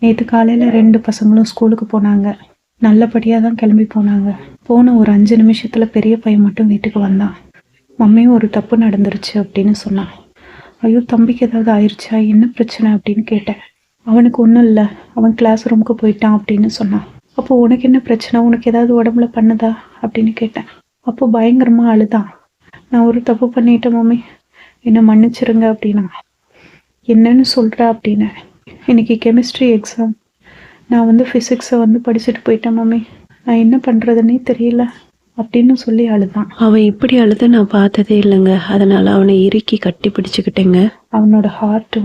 நேற்று காலையில் 2 பசங்களும் ஸ்கூலுக்கு போனாங்க. நல்லபடியாக தான் கிளம்பி போனாங்க. போன ஒரு 5 நிமிஷத்தில் பெரிய பையன் மட்டும் வீட்டுக்கு வந்தான். மம்மியும் ஒரு தப்பு நடந்துருச்சு அப்படின்னு சொன்னான். ஐயோ, தம்பிக்கு ஏதாவது ஆயிடுச்சா, என்ன பிரச்சனை அப்படின்னு கேட்டேன். அவனுக்கு ஒன்றும் இல்லை, அவன் கிளாஸ் ரூமுக்கு போயிட்டான் அப்படின்னு சொன்னான். அப்போ உனக்கு என்ன பிரச்சனை, உனக்கு ஏதாவது உடம்புல பண்ணுதா அப்படின்னு கேட்டேன். அப்போ பயங்கரமாக அழுதான். நான் ஒரு தப்பு பண்ணிட்டேன் மம்மி, என்னை மன்னிச்சிருங்க அப்படின்னா. என்னன்னு சொல்கிற அப்படின்னு. இன்னைக்கு கெமிஸ்ட்ரி எக்ஸாம். நான் ஃபிசிக்ஸை படிச்சுட்டு போயிட்டேன் மம்மி, நான் என்ன பண்ணுறதுன்னே தெரியல அப்படின்னு சொல்லி அழுதான். அவன் இப்படி அழுத நான் பார்த்ததே இல்லைங்க. அதனால் அவனை இறுக்கி கட்டி பிடிச்சிக்கிட்டேங்க. அவனோட ஹார்ட்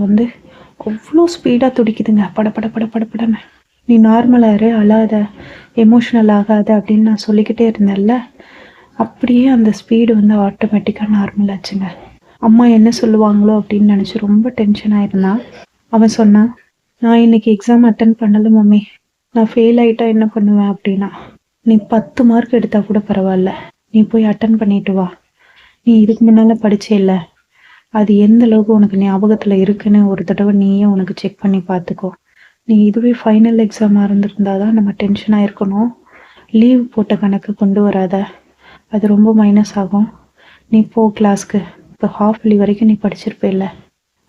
அவ்வளோ ஸ்பீடாக துடிக்குதுங்க, படப்பட படப்படன்னு. நீ நார்மலாக அழாத, எமோஷ்னல் ஆகாத அப்படின்னு நான் சொல்லிக்கிட்டே இருந்தேன்ல, அப்படியே அந்த ஸ்பீடு ஆட்டோமேட்டிக்காக நார்மல் ஆச்சுங்க. அம்மா என்ன சொல்லுவாங்களோ அப்படின்னு நினச்சி ரொம்ப டென்ஷன் ஆயிருந்தான். அவன் சொன்னான், நான் இன்னைக்கு எக்ஸாம் அட்டன் பண்ணலை மம்மி, நான் ஃபெயில் ஆகிட்டா என்ன பண்ணுவேன் அப்படின்னா. நீ 10 மார்க் எடுத்தால் கூட பரவாயில்ல, நீ போய் அட்டன் பண்ணிட்டு வா. நீ இதுக்கு முன்னால் படிச்சே இல்லை, அது எந்த அளவுக்கு உனக்கு ஞாபகத்தில் இருக்குன்னு ஒரு தடவை நீயே உனக்கு செக் பண்ணி பார்த்துக்கோ. நீ இதுவே ஃபைனல் எக்ஸாமாக இருந்திருந்தா தான் நம்ம டென்ஷனாக இருக்கணும். லீவ் போட்ட கணக்கு கொண்டு வராத, அது ரொம்ப மைனஸ் ஆகும். நீ போ கிளாஸ்க்கு. இப்போ ஹாஃப்லி வரைக்கும் நீ படிச்சிருப்பேல்ல,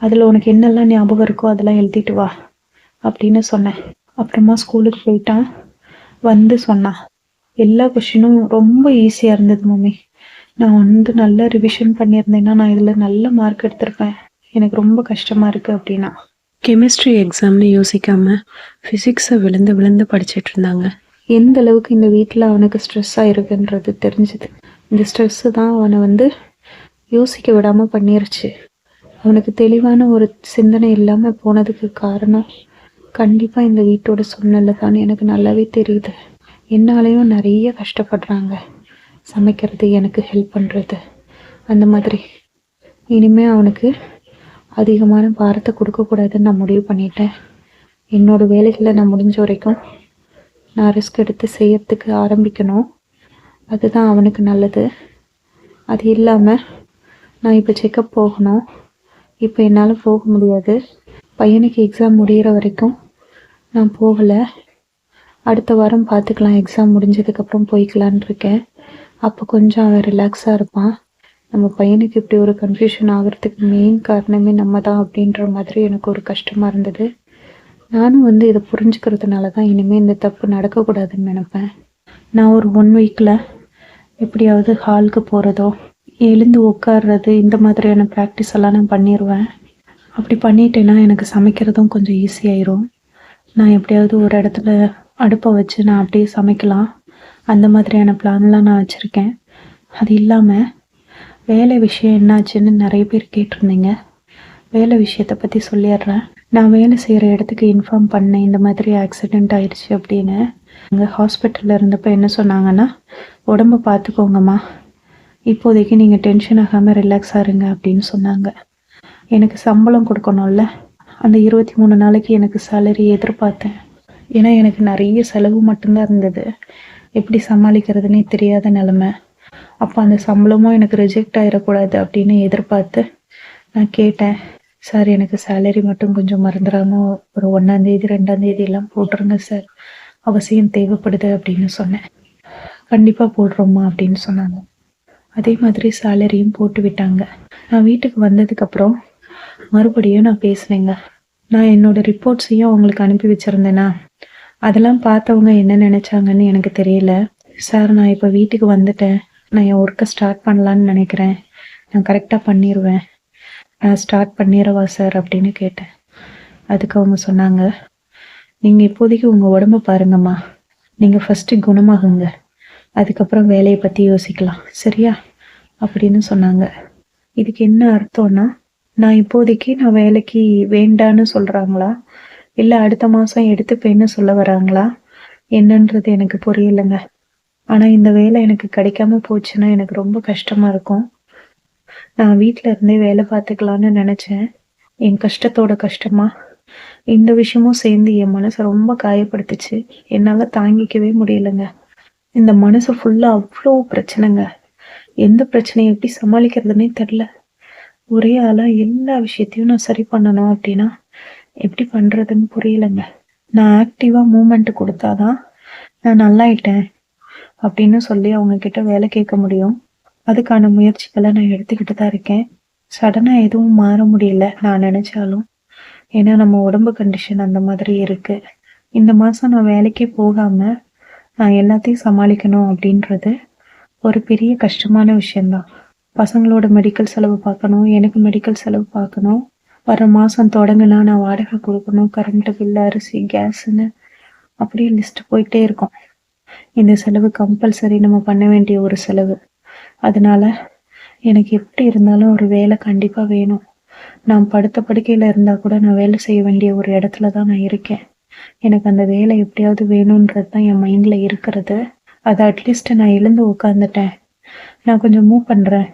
அதில் உனக்கு என்னெல்லாம் ஞாபகம் இருக்கோ அதெல்லாம் எழுதிட்டு வா அப்படின்னு சொன்னேன். அப்புறமா ஸ்கூலுக்கு போயிட்டான். சொன்னான், எல்லா கொஷினும் ரொம்ப ஈஸியாக இருந்தது மம்மி, நான் நல்லா ரிவிஷன் பண்ணியிருந்தேன்னா நான் இதில் நல்ல மார்க் எடுத்திருப்பேன், எனக்கு ரொம்ப கஷ்டமாக இருக்குது அப்படின்னா. கெமிஸ்ட்ரி எக்ஸாம்னு யோசிக்காமல் ஃபிசிக்ஸை விழுந்து விழுந்து படிச்சுட்டு இருந்தாங்க. எந்த அளவுக்கு இந்த வீட்டில் அவனுக்கு ஸ்ட்ரெஸ்ஸாக இருக்குன்றது தெரிஞ்சுது. இந்த ஸ்ட்ரெஸ்ஸு தான் அவனை யோசிக்க விடாமல் பண்ணிருச்சு. அவனுக்கு தெளிவான ஒரு சிந்தனை இல்லாமல் போனதுக்கு காரணம் கண்டிப்பாக இந்த வீட்டோட சூழ்நிலை தான் எனக்கு நல்லாவே தெரியுது. என்னாலேயும் நிறைய கஷ்டப்படுறாங்க, சமைக்கிறது, எனக்கு ஹெல்ப் பண்ணுறது, அந்த மாதிரி. இனிமேல் அவனுக்கு அதிகமான பாரத்தை கொடுக்கக்கூடாதுன்னு நான் முடிவு பண்ணிட்டேன். என்னோடய வேலைகளை நான் முடிஞ்ச வரைக்கும் நான் ரிஸ்க் எடுத்து செய்யறதுக்கு ஆரம்பிக்கணும், அதுதான் அவனுக்கு நல்லது. அது இல்லாமல் நான் இப்போ செக்கப் போகணும், இப்போ என்னால் போக முடியாது. பையனுக்கு எக்ஸாம் முடிகிற வரைக்கும் நான் போகலை. அடுத்த வாரம் பார்த்துக்கலாம், எக்ஸாம் முடிஞ்சதுக்கப்புறம் போய்க்கலான் இருக்கேன். அப்போ கொஞ்சம் அவன் ரிலாக்ஸாக இருப்பான். நம்ம பையனுக்கு இப்படி ஒரு கன்ஃபியூஷன் ஆகிறதுக்கு மெயின் காரணமே நம்ம தான் அப்படின்ற மாதிரி எனக்கு ஒரு கஷ்டமாக இருந்தது. நானும் இதை புரிஞ்சுக்கிறதுனால தான் இனிமேல் இந்த தப்பு நடக்கக்கூடாதுன்னு நினப்பேன். நான் ஒரு 1 வீக்கில் எப்படியாவது ஹாலுக்கு போகிறதோ எழுந்து உட்கார்றது இந்த மாதிரியான ப்ராக்டிஸ் எல்லாம் நான் பண்ணிடுவேன். அப்படி பண்ணிட்டேன்னா எனக்கு சமைக்கிறதும் கொஞ்சம் ஈஸியாயிரும். நான் எப்படியாவது ஒரு இடத்துல அடுப்பை வச்சு நான் அப்படியே சமைக்கலாம், அந்த மாதிரியான பிளான்லாம் நான் வச்சுருக்கேன். அது இல்லாமல் வேலை விஷயம் என்னாச்சுன்னு நிறைய பேர் கேட்டிருந்தீங்க. வேலை விஷயத்தை பற்றி சொல்லிடுறேன். நான் வேலை செய்கிற இடத்துக்கு இன்ஃபார்ம் பண்ணேன், இந்த மாதிரி ஆக்சிடெண்ட் ஆயிடுச்சு அப்படின்னு. அங்கே ஹாஸ்பிட்டலில் இருந்தப்போ என்ன சொன்னாங்கன்னா, உடம்பை பார்த்துக்கோங்கம்மா, இப்போதைக்கு நீங்கள் டென்ஷன் ஆகாமல் ரிலாக்ஸாக இருங்க அப்படின்னு சொன்னாங்க. எனக்கு சம்பளம் கொடுக்கணும்ல, அந்த 23 நாளைக்கு எனக்கு சேலரி எதிர்பார்த்தேன். ஏன்னா எனக்கு நிறைய செலவு மட்டும்தான் இருந்தது, எப்படி சமாளிக்கிறதுனே தெரியாத நிலமை. அப்போ அந்த சம்பளமும் எனக்கு ரிஜெக்ட் ஆகிடக்கூடாது அப்படின்னு எதிர்பார்த்து நான் கேட்டேன், சார் எனக்கு சேலரி மட்டும் கொஞ்சம் மறந்துடாமல் ஒரு 1ஆம் தேதி 2ஆம் தேதி எல்லாம் போட்டுருங்க சார், அவசியம் தேவைப்படுது அப்படின்னு சொன்னேன். கண்டிப்பாக போடுறோம்மா அப்படின்னு சொன்னாங்க. அதே மாதிரி சேலரியும் போட்டு விட்டாங்க. நான் வீட்டுக்கு வந்ததுக்கப்புறம் மறுபடியும் நான் பேசுனேங்க. நான் என்னோடய ரிப்போர்ட்ஸையும் அவங்களுக்கு அனுப்பி வச்சுருந்தேன்னா, அதெல்லாம் பார்த்தவங்க என்ன நினச்சாங்கன்னு எனக்கு தெரியல. சார், நான் இப்போ வீட்டுக்கு வந்துட்டேன், நான் என் ஒர்க்கை ஸ்டார்ட் பண்ணலான்னு நினைக்கிறேன், நான் கரெக்டாக பண்ணிடுவேன், நான் ஸ்டார்ட் பண்ணிடவா சார் அப்படின்னு கேட்டேன். அதுக்கு அவங்க சொன்னாங்க, நீங்கள் இப்போதைக்கு உங்கள் உடம்பை பாருங்கம்மா, நீங்கள் ஃபஸ்ட்டு குணமாகுங்க, அதுக்கப்புறம் வேலையை பற்றி யோசிக்கலாம், சரியா அப்படின்னு சொன்னாங்க. இதுக்கு என்ன அர்த்தம்னா, நான் இப்போதைக்கு நான் வேலைக்கு வேண்டான்னு சொல்கிறாங்களா, இல்லை அடுத்த மாதம் எடுத்துப்பேன்னு சொல்ல வராங்களா என்னன்றது எனக்கு புரியலைங்க. ஆனால் இந்த வேலை எனக்கு கிடைக்காம போச்சுன்னா எனக்கு ரொம்ப கஷ்டமாக இருக்கும். நான் வீட்டில் இருந்தே வேலை பார்த்துக்கலான்னு நினச்சேன். என் கஷ்டத்தோட கஷ்டமா இந்த விஷயமும் சேர்ந்து என் மனசை ரொம்ப காயப்படுத்துச்சு. என்னால் தாங்கிக்கவே முடியலைங்க. இந்த மனசு ஃபுல்லாக அவ்வளோ பிரச்சனைங்க. எந்த பிரச்சனையை எப்படி சமாளிக்கிறதுனே தெரில. ஒரே ஆளாக எல்லா விஷயத்தையும் நான் சரி பண்ணணும் அப்படின்னா எப்படி பண்ணுறதுன்னு புரியலைங்க. நான் ஆக்டிவாக மூமெண்ட் கொடுத்தாதான் நான் நல்லாயிட்டேன் அப்படின்னு சொல்லி அவங்க கிட்ட வேலை கேட்க முடியும். அதுக்கான முயற்சிகளை நான் எடுத்துக்கிட்டு தான் இருக்கேன். சடனாக எதுவும் மாற முடியல நான் நினச்சாலும். ஏன்னா நம்ம உடம்பு கண்டிஷன் அந்த மாதிரி இருக்கு. இந்த மாதம் நான் வேலைக்கே போகாமல் நான் எல்லாத்தையும் சமாளிக்கணும் அப்படின்றது ஒரு பெரிய கஷ்டமான விஷயந்தான். பசங்களோட மெடிக்கல் செலவு பார்க்கணும், எனக்கு மெடிக்கல் செலவு பார்க்கணும். வர மாதம் தொடங்கினா நான் வாடகை கொடுக்கணும், கரண்ட்டு பில்லு, அரிசி, கேஸுன்னு அப்படியே லிஸ்ட் போயிட்டே இருக்கும். இந்த செலவு கம்பல்சரி நம்ம பண்ண வேண்டிய ஒரு செலவு. அதனால எனக்கு எப்படி இருந்தாலும் ஒரு வேலை கண்டிப்பாக வேணும். நான் படுத்த படுக்கையில் இருந்தால் கூட நான் வேலை செய்ய வேண்டிய ஒரு இடத்துல தான் நான் இருக்கேன். எனக்கு அந்த வேலை எப்படியாவது வேணுன்றது தான் என் மைண்டில் இருக்கிறது. அதை அட்லீஸ்ட் நான் எழுந்து உட்காந்துட்டேன், நான் கொஞ்சம் மூவ் பண்ணுறேன்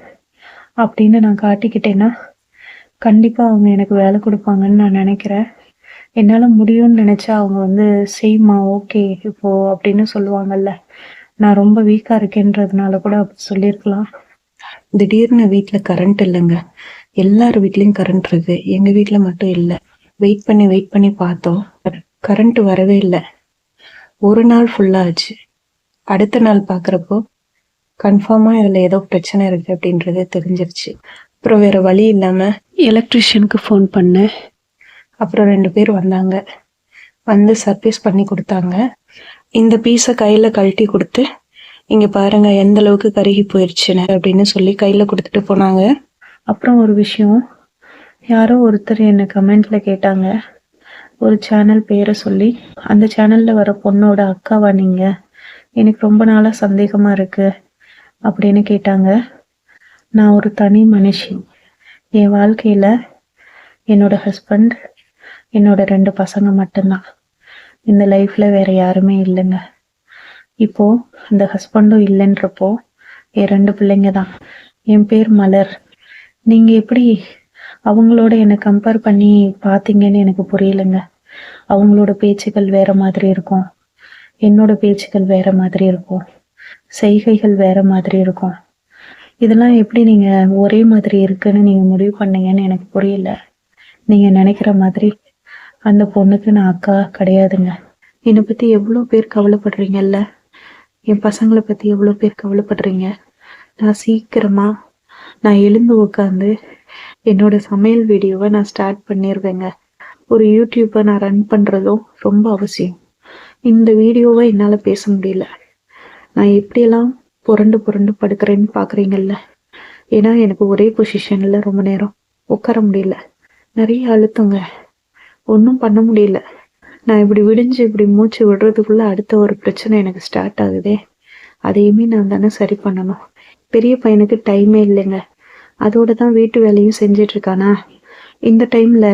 அப்படின்னு நான் காட்டிக்கிட்டேன்னா கண்டிப்பாக அவங்க எனக்கு வேலை கொடுப்பாங்கன்னு நான் நினைக்கிறேன். என்னால் முடியும்னு நினச்சா அவங்க வந்து செய்யுமா, ஓகே இப்போ அப்படின்னு சொல்லுவாங்கல்ல. நான் ரொம்ப வீக்காக இருக்கேன்றதுனால கூட அப்படி சொல்லியிருக்கலாம். திடீர்னு வீட்டில் கரண்ட் இல்லைங்க. எல்லார் வீட்லேயும் கரண்ட் இருக்கு, எங்கள் வீட்டில் மட்டும் இல்லை. வெயிட் பண்ணி பார்த்தோம், கரண்ட் வரவே இல்லை. ஒரு நாள் ஃபுல்லாச்சு. அடுத்த நாள் பார்க்குறப்போ கன்ஃபார்மாக இதில் ஏதோ பிரச்சனை இருக்குது அப்படின்றது தெரிஞ்சிருச்சு. அப்புறம் வேறு வழி இல்லாமல் எலக்ட்ரிஷியனுக்கு ஃபோன் பண்ணேன். அப்புறம் 2 பேர் வந்தாங்க, வந்து சர்வீஸ் பண்ணி கொடுத்தாங்க. இந்த பீஸை கையில் கழட்டி கொடுத்து, இங்கே பாருங்க எந்த அளவுக்கு கருகி போயிடுச்சுன்னு அப்படின்னு சொல்லி கையில் கொடுத்துட்டு போனாங்க. அப்புறம் ஒரு விஷயம், யாரோ ஒருத்தர் என்னை கமெண்ட்டில் கேட்டாங்க, ஒரு சேனல் பேரை சொல்லி, அந்த சேனலில் வர பொண்ணோட அக்காவா நீங்கள்? எனக்கு ரொம்ப நாளாக சந்தேகமாக இருக்குது அப்படின்னு கேட்டாங்க. நான் ஒரு தனி மனுஷி. என் வாழ்க்கையில் என்னோட ஹஸ்பண்ட், என்னோட 2 பசங்க மட்டும்தான். இந்த லைஃப்பில் வேறு யாருமே இல்லைங்க. இப்போது அந்த ஹஸ்பண்டும் இல்லைன்றப்போ என் 2 பிள்ளைங்க தான். என் பேர் மலர். நீங்கள் எப்படி அவங்களோட என்னை கம்பேர் பண்ணி பார்த்தீங்கன்னு எனக்கு புரியலைங்க. அவங்களோட பேச்சுக்கள் வேறு மாதிரி இருக்கும், என்னோட பேச்சுக்கள் வேறு மாதிரி இருக்கும், செய்கைகள் வேறு மாதிரி இருக்கும். இதெல்லாம் எப்படி நீங்கள் ஒரே மாதிரி இருக்குன்னு நீங்கள் முடிவு பண்ணீங்கன்னு எனக்கு புரியல. நீங்கள் நினைக்கிற மாதிரி அந்த பொண்ணுக்கு நான் அக்கா கிடையாதுங்க. என்னை பற்றி எவ்வளோ பேர் கவலைப்படுறீங்கல்ல, என் பசங்களை பற்றி எவ்வளோ பேர் கவலைப்படுறீங்க. நான் சீக்கிரமாக நான் எழுந்து உட்காந்து என்னோட சமையல் வீடியோவை நான் ஸ்டார்ட் பண்ணிடுவேங்க. ஒரு யூடியூப்பை நான் ரன் பண்ணுறதும் ரொம்ப அவசியம். இந்த வீடியோவை என்னால் பேச முடியல. நான் எப்படியெல்லாம் புரண்டு படுக்கிறேன்னு பார்க்குறீங்கல்ல. ஏன்னா எனக்கு ஒரே பொசிஷனில் ரொம்ப நேரம் உட்கார முடியல, நிறைய அழுத்தங்க, ஒன்றும் பண்ண முடியல. நான் இப்படி விடிஞ்சு இப்படி மூச்சு விடுறதுக்குள்ளே அடுத்த ஒரு பிரச்சனை எனக்கு ஸ்டார்ட் ஆகுதே. அதையுமே நான் தானே சரி பண்ணணும். பெரிய பையனுக்கு டைமே இல்லைங்க, அதோட தான் வீட்டு வேலையும் செஞ்சிட்ருக்கானா. இந்த டைமில்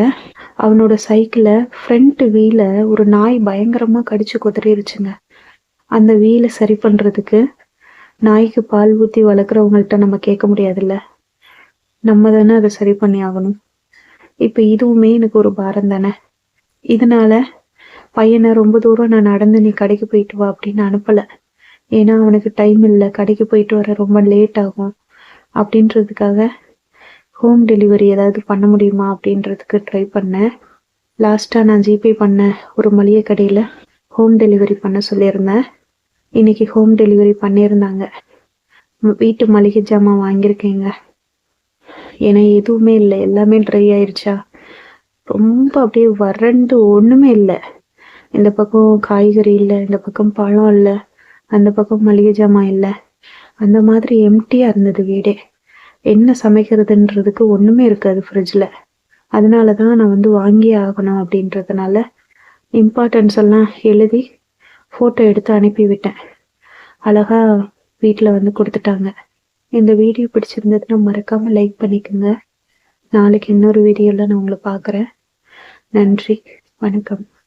அவனோட சைக்கிளை ஃப்ரண்ட் வீலை ஒரு நாய் பயங்கரமாக கடிச்சு குதறிடுச்சுங்க. அந்த வீலை சரி பண்ணுறதுக்கு நாய்க்கு பால் ஊற்றி வளர்க்குறவங்கள்ட்ட நம்ம கேட்க முடியாதுல்ல, நம்ம தானே அதை சரி பண்ணி ஆகணும். இப்போ இதுவுமே எனக்கு ஒரு பாரம் தானே. இதனால பையனை ரொம்ப தூரம் நான் நடந்து நீ கடைக்கு போயிட்டு வா அப்படின்னு அனுப்பலை. ஏன்னா அவனுக்கு டைம் இல்லை, கடைக்கு போயிட்டு வர ரொம்ப லேட் ஆகும் அப்படின்றதுக்காக ஹோம் டெலிவரி ஏதாவது பண்ண முடியுமா அப்படின்றதுக்கு ட்ரை பண்ணேன். லாஸ்ட்டாக நான் ஜிபே பண்ண ஒரு மளிகை கடையில் ஹோம் டெலிவரி பண்ண சொல்லியிருந்தேன். இன்னைக்கு ஹோம் டெலிவரி பண்ணியிருந்தாங்க. வீட்டு மளிகை ஜாமான் வாங்கியிருக்கேங்க. ஏன்னா எதுவுமே இல்லை, எல்லாமே ட்ரை ஆயிடுச்சா, ரொம்ப அப்படியே வறண்டு ஒன்றுமே இல்லை. இந்த பக்கம் காய்கறி இல்லை, இந்த பக்கம் பழம் இல்லை, அந்த பக்கம் மளிகை ஜாமான் இல்லை. அந்த மாதிரி எம்டியாக இருந்தது வீடே. என்ன சமைக்கிறதுன்றதுக்கு ஒன்றுமே இருக்காது ஃப்ரிட்ஜில். அதனால தான் நான் வந்து வாங்கியே ஆகணும் அப்படின்றதுனால இம்பார்ட்டன்ஸ் எல்லாம் எழுதி ஃபோட்டோ எடுத்து அனுப்பிவிட்டேன். அழகாக வீட்டில் வந்து கொடுத்துட்டாங்க. இந்த வீடியோ பிடிச்சிருந்ததுன்னா மறக்காமல் லைக் பண்ணிக்கோங்க. நாளைக்கு இன்னொரு வீடியோவில் நான் உங்களை பார்க்குறேன். நன்றி, வணக்கம்.